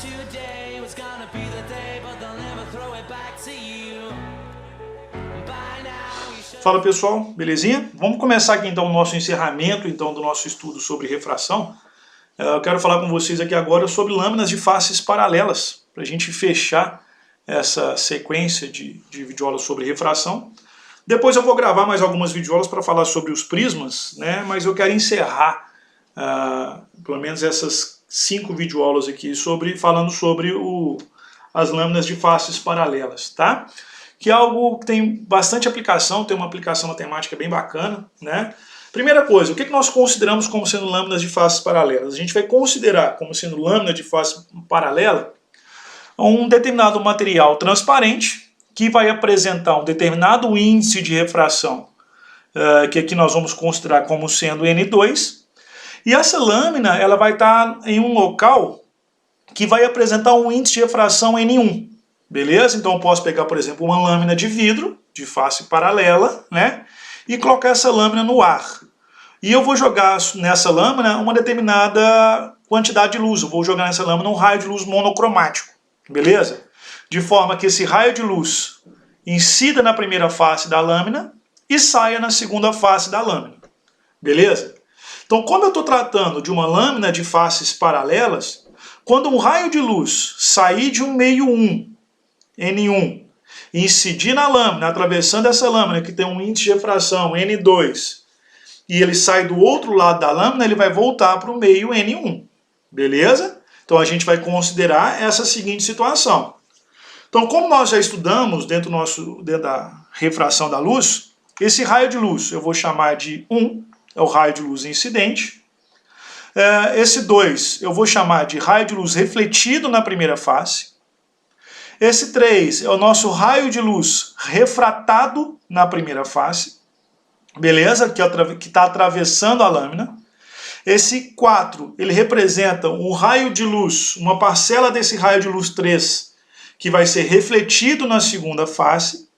today was gonna be the day, but they'll never throw it back to you. By now you should... Fala pessoal, belezinha? Vamos começar aqui então o nosso encerramento então, do nosso estudo sobre refração. Eu quero falar com vocês aqui agora sobre lâminas de faces paralelas, para a gente fechar essa sequência de videoaulas sobre refração. Depois eu vou gravar mais algumas videoaulas para falar sobre os prismas, né? Mas eu quero encerrar pelo menos essas 5 videoaulas aqui falando sobre as lâminas de faces paralelas, tá? Que é algo que tem bastante aplicação, tem uma aplicação matemática bem bacana, né? Primeira coisa, o que nós consideramos como sendo lâminas de faces paralelas? A gente vai considerar como sendo lâmina de face paralela um determinado material transparente que vai apresentar um determinado índice de refração, que aqui nós vamos considerar como sendo N2, e essa lâmina ela vai estar em um local que vai apresentar um índice de refração N1, beleza? Então eu posso pegar, por exemplo, uma lâmina de vidro de face paralela, né? E colocar essa lâmina no ar. E eu vou jogar nessa lâmina uma determinada quantidade de luz. Eu vou jogar nessa lâmina um raio de luz monocromático, beleza? De forma que esse raio de luz incida na primeira face da lâmina e saia na segunda face da lâmina, beleza? Então, como eu estou tratando de uma lâmina de faces paralelas, quando um raio de luz sair de um meio 1, N1, e incidir na lâmina, atravessando essa lâmina que tem um índice de refração N2, e ele sai do outro lado da lâmina, ele vai voltar para o meio N1, beleza? Então a gente vai considerar essa seguinte situação. Então, como nós já estudamos dentro da refração da luz, esse raio de luz eu vou chamar de 1, é o raio de luz incidente. Esse 2 eu vou chamar de raio de luz refletido na primeira face. Esse 3 é o nosso raio de luz refratado na primeira face, beleza? Que está atravessando a lâmina. Esse 4, ele representa um raio de luz, uma parcela desse raio de luz 3, que vai ser refletido na segunda face.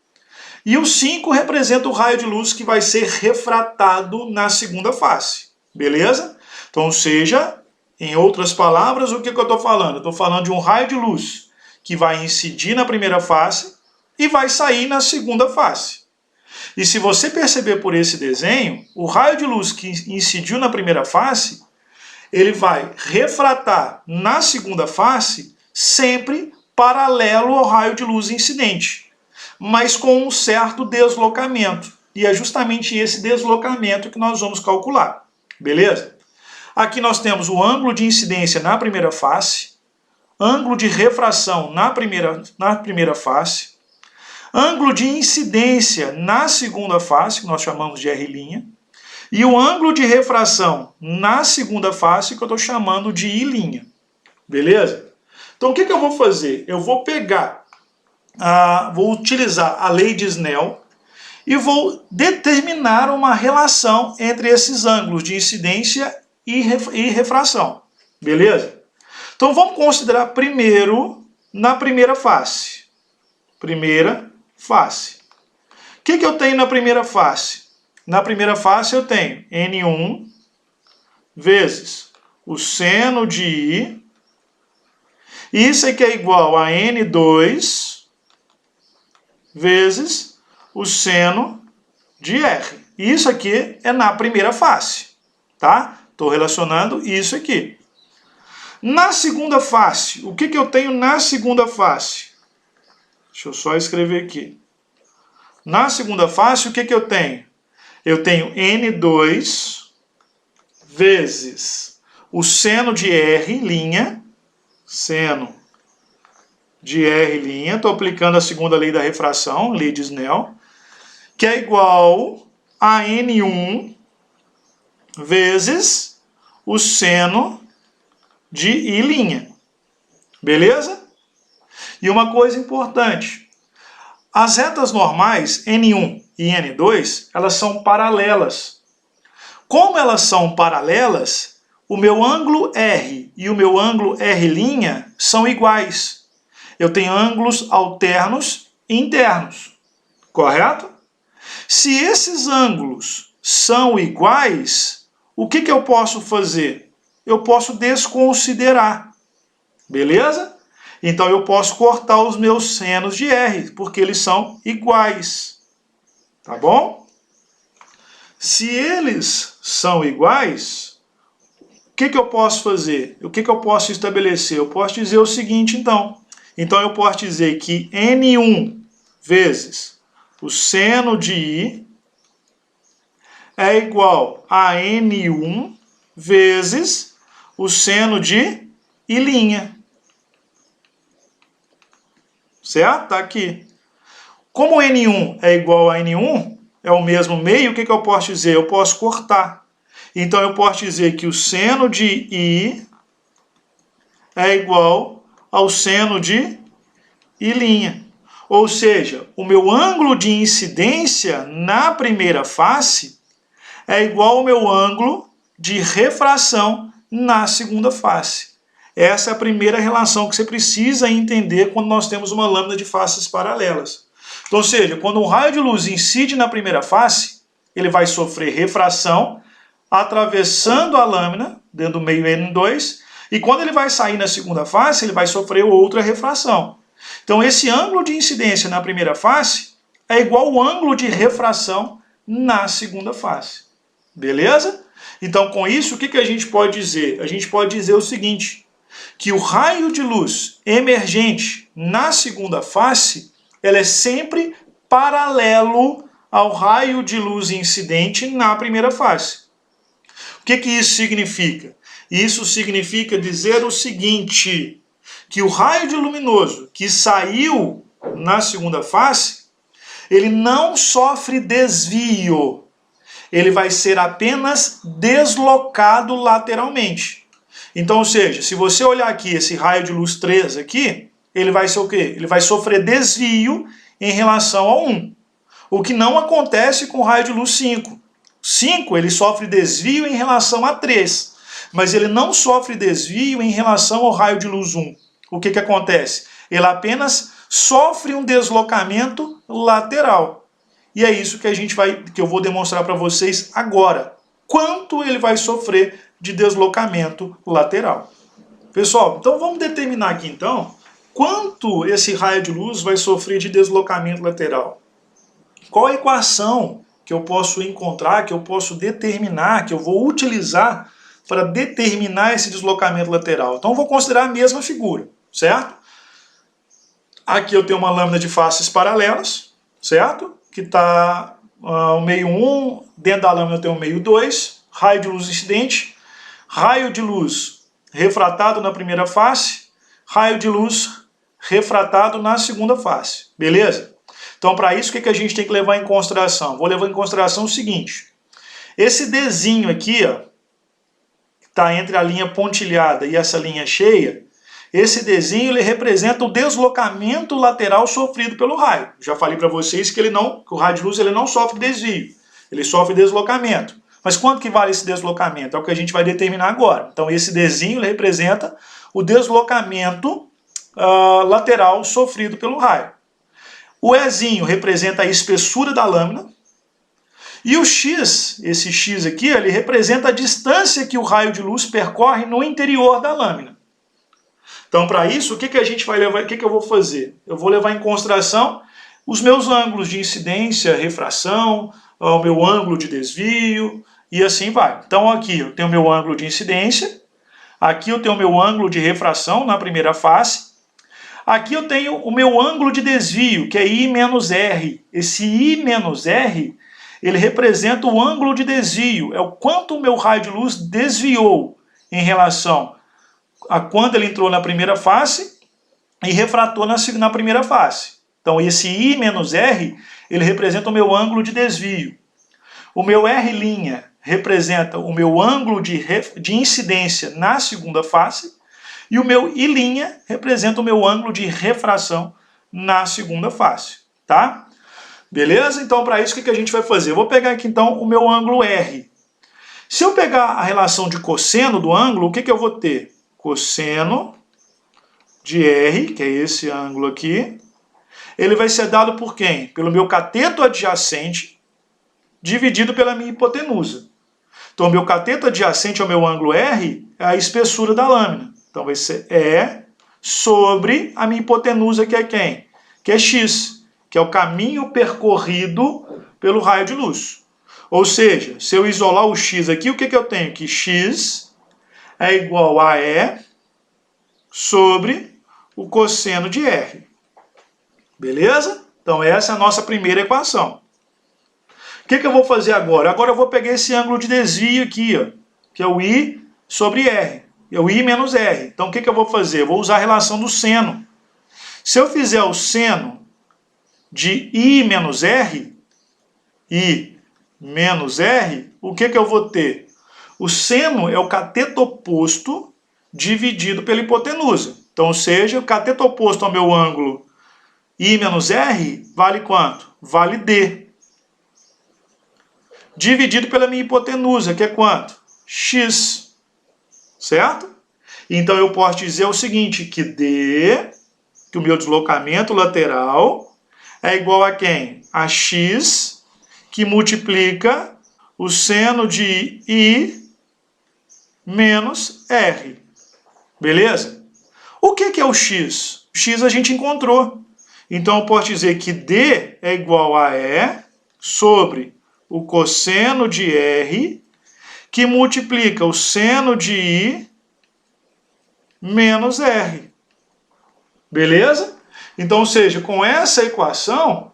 E o 5 representa o raio de luz que vai ser refratado na segunda face, beleza? Então, ou seja, em outras palavras, o que eu estou falando? Eu estou falando de um raio de luz que vai incidir na primeira face e vai sair na segunda face. E se você perceber por esse desenho, o raio de luz que incidiu na primeira face, ele vai refratar na segunda face sempre paralelo ao raio de luz incidente, mas com um certo deslocamento. E é justamente esse deslocamento que nós vamos calcular, beleza? Aqui nós temos o ângulo de incidência na primeira face, ângulo de refração na primeira face, ângulo de incidência na segunda face, que nós chamamos de R', e o ângulo de refração na segunda face, que eu estou chamando de I', beleza? Então o que eu vou fazer? Eu vou vou utilizar a lei de Snell e vou determinar uma relação entre esses ângulos de incidência e refração, beleza? Então vamos considerar primeiro na primeira face. Primeira face. O que eu tenho na primeira face? Na primeira face eu tenho N1 vezes o seno de I. Isso aqui é igual a N2 vezes o seno de R. Isso aqui é na primeira face, tá? Estou relacionando isso aqui. Na segunda face, o que eu tenho na segunda face? Deixa eu só escrever aqui. Na segunda face, o que eu tenho? Eu tenho N2 vezes o seno de R', seno de R', estou aplicando a segunda lei da refração, lei de Snell, que é igual a N1 vezes o seno de I', beleza? E uma coisa importante, as retas normais, N1 e N2, elas são paralelas. Como elas são paralelas, o meu ângulo R e o meu ângulo R' são iguais. Eu tenho ângulos alternos e internos, correto? Se esses ângulos são iguais, o que eu posso fazer? Eu posso desconsiderar, beleza? Então eu posso cortar os meus senos de R, porque eles são iguais. Tá bom? Se eles são iguais, o que eu posso fazer? O que eu posso estabelecer? Eu posso dizer o seguinte, então. Então eu posso dizer que N1 vezes o seno de I é igual a N1 vezes o seno de I'. Certo? Tá aqui. Como N1 é igual a N1, é o mesmo meio, o que eu posso dizer? Eu posso cortar. Então eu posso dizer que o seno de I é igual ao seno de I'. Ou seja, o meu ângulo de incidência na primeira face é igual ao meu ângulo de refração na segunda face. Essa é a primeira relação que você precisa entender quando nós temos uma lâmina de faces paralelas. Então, ou seja, quando um raio de luz incide na primeira face, ele vai sofrer refração, atravessando a lâmina, dentro do meio N2, e quando ele vai sair na segunda face, ele vai sofrer outra refração. Então, esse ângulo de incidência na primeira face é igual ao ângulo de refração na segunda face. Beleza? Então, com isso, o que a gente pode dizer? A gente pode dizer o seguinte, que o raio de luz emergente na segunda face, ela é sempre paralelo ao raio de luz incidente na primeira face. O que isso significa? Isso significa dizer o seguinte, que o raio de luminoso que saiu na segunda face, ele não sofre desvio, ele vai ser apenas deslocado lateralmente. Então, ou seja, se você olhar aqui esse raio de luz 3 aqui, ele vai ser o quê? Ele vai sofrer desvio em relação ao 1. O que não acontece com o raio de luz 5. 5, ele sofre desvio em relação a 3, mas ele não sofre desvio em relação ao raio de luz 1. O que acontece? Ele apenas sofre um deslocamento lateral. E é isso que eu vou demonstrar para vocês agora. Quanto ele vai sofrer de deslocamento lateral. Pessoal, então vamos determinar aqui então quanto esse raio de luz vai sofrer de deslocamento lateral. Qual a equação que eu posso encontrar, que eu posso determinar, que eu vou utilizar para determinar esse deslocamento lateral? Então eu vou considerar a mesma figura, certo? Aqui eu tenho uma lâmina de faces paralelas, certo? Que está o meio 1, dentro da lâmina eu tenho o meio 2, raio de luz incidente, raio de luz refratado na primeira face, raio de luz refratado na segunda face, beleza? Então, para isso, o que a gente tem que levar em consideração? Vou levar em consideração o seguinte, esse Dzinho aqui, ó, que está entre a linha pontilhada e essa linha cheia, esse Dzinho ele representa o deslocamento lateral sofrido pelo raio. Já falei para vocês que o raio de luz ele não sofre desvio, ele sofre deslocamento. Mas quanto que vale esse deslocamento? É o que a gente vai determinar agora. Então esse Dzinho ele representa o deslocamento lateral sofrido pelo raio. O Ezinho representa a espessura da lâmina. E o X, esse X aqui, ele representa a distância que o raio de luz percorre no interior da lâmina. Então, para isso, o que a gente vai levar? O que eu vou fazer? Eu vou levar em consideração os meus ângulos de incidência, refração, o meu ângulo de desvio e assim vai. Então, aqui eu tenho o meu ângulo de incidência, aqui eu tenho o meu ângulo de refração na primeira face, aqui eu tenho o meu ângulo de desvio, que é I menos R. Esse I menos R, ele representa o ângulo de desvio, é o quanto o meu raio de luz desviou em relação a quando ele entrou na primeira face e refratou na primeira face. Então esse I menos R, ele representa o meu ângulo de desvio. O meu R' representa o meu ângulo de incidência na segunda face e o meu I' representa o meu ângulo de refração na segunda face, tá? Beleza? Então para isso o que a gente vai fazer? Eu vou pegar aqui então o meu ângulo R. Se eu pegar a relação de cosseno do ângulo, o que eu vou ter? Cosseno de R, que é esse ângulo aqui, ele vai ser dado por quem? Pelo meu cateto adjacente dividido pela minha hipotenusa. Então, o meu cateto adjacente ao meu ângulo R é a espessura da lâmina. Então, vai ser E sobre a minha hipotenusa, que é quem? Que é x, que é o caminho percorrido pelo raio de luz. Ou seja, se eu isolar o x aqui, o que eu tenho? Que x é igual a E sobre o cosseno de R. Beleza? Então essa é a nossa primeira equação. O que eu vou fazer agora? Agora eu vou pegar esse ângulo de desvio aqui, ó, que é o I sobre R. É o I menos R. Então o que eu vou fazer? Eu vou usar a relação do seno. Se eu fizer o seno de I menos R, o que eu vou ter? O seno é o cateto oposto dividido pela hipotenusa. Então, ou seja, o cateto oposto ao meu ângulo I menos R vale quanto? Vale D. Dividido pela minha hipotenusa, que é quanto? X. Certo? Então eu posso dizer o seguinte, que D, que o meu deslocamento lateral é igual a quem? A X, que multiplica o seno de I menos R. Beleza? O que é o X? O X a gente encontrou. Então eu posso dizer que D é igual a E sobre o cosseno de R, que multiplica o seno de I menos R. Beleza? Então, ou seja, com essa equação,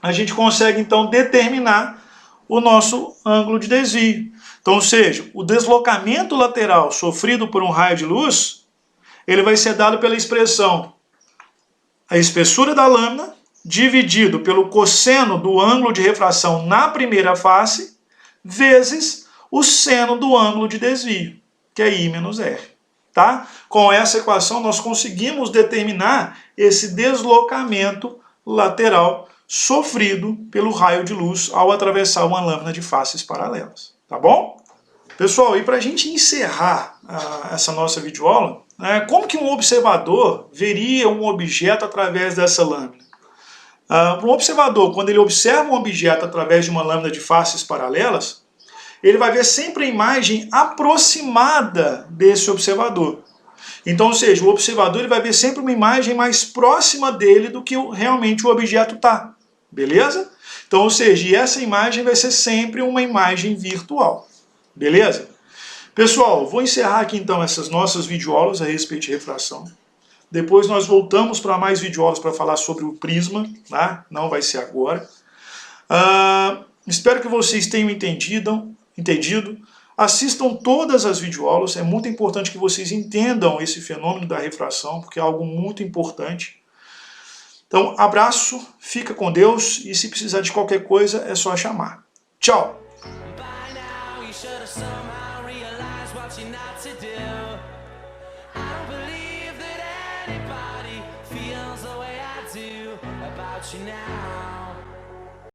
a gente consegue então determinar o nosso ângulo de desvio. Então, ou seja, o deslocamento lateral sofrido por um raio de luz, ele vai ser dado pela expressão a espessura da lâmina dividido pelo cosseno do ângulo de refração na primeira face vezes o seno do ângulo de desvio, que é I menos R. Tá? Com essa equação nós conseguimos determinar esse deslocamento lateral sofrido pelo raio de luz ao atravessar uma lâmina de faces paralelas. Tá bom? Pessoal, e para a gente encerrar essa nossa videoaula, como que um observador veria um objeto através dessa lâmina? Um observador, quando ele observa um objeto através de uma lâmina de faces paralelas, ele vai ver sempre a imagem aproximada desse observador. Então, ou seja, o observador ele vai ver sempre uma imagem mais próxima dele do que realmente o objeto está. Beleza? Então, ou seja, essa imagem vai ser sempre uma imagem virtual. Beleza? Pessoal, vou encerrar aqui então essas nossas videoaulas a respeito de refração. Depois nós voltamos para mais videoaulas para falar sobre o prisma, tá? Não vai ser agora. Espero que vocês tenham entendido. Assistam todas as videoaulas, é muito importante que vocês entendam esse fenômeno da refração, porque é algo muito importante. Então, abraço, fica com Deus e se precisar de qualquer coisa é só chamar. Tchau! You now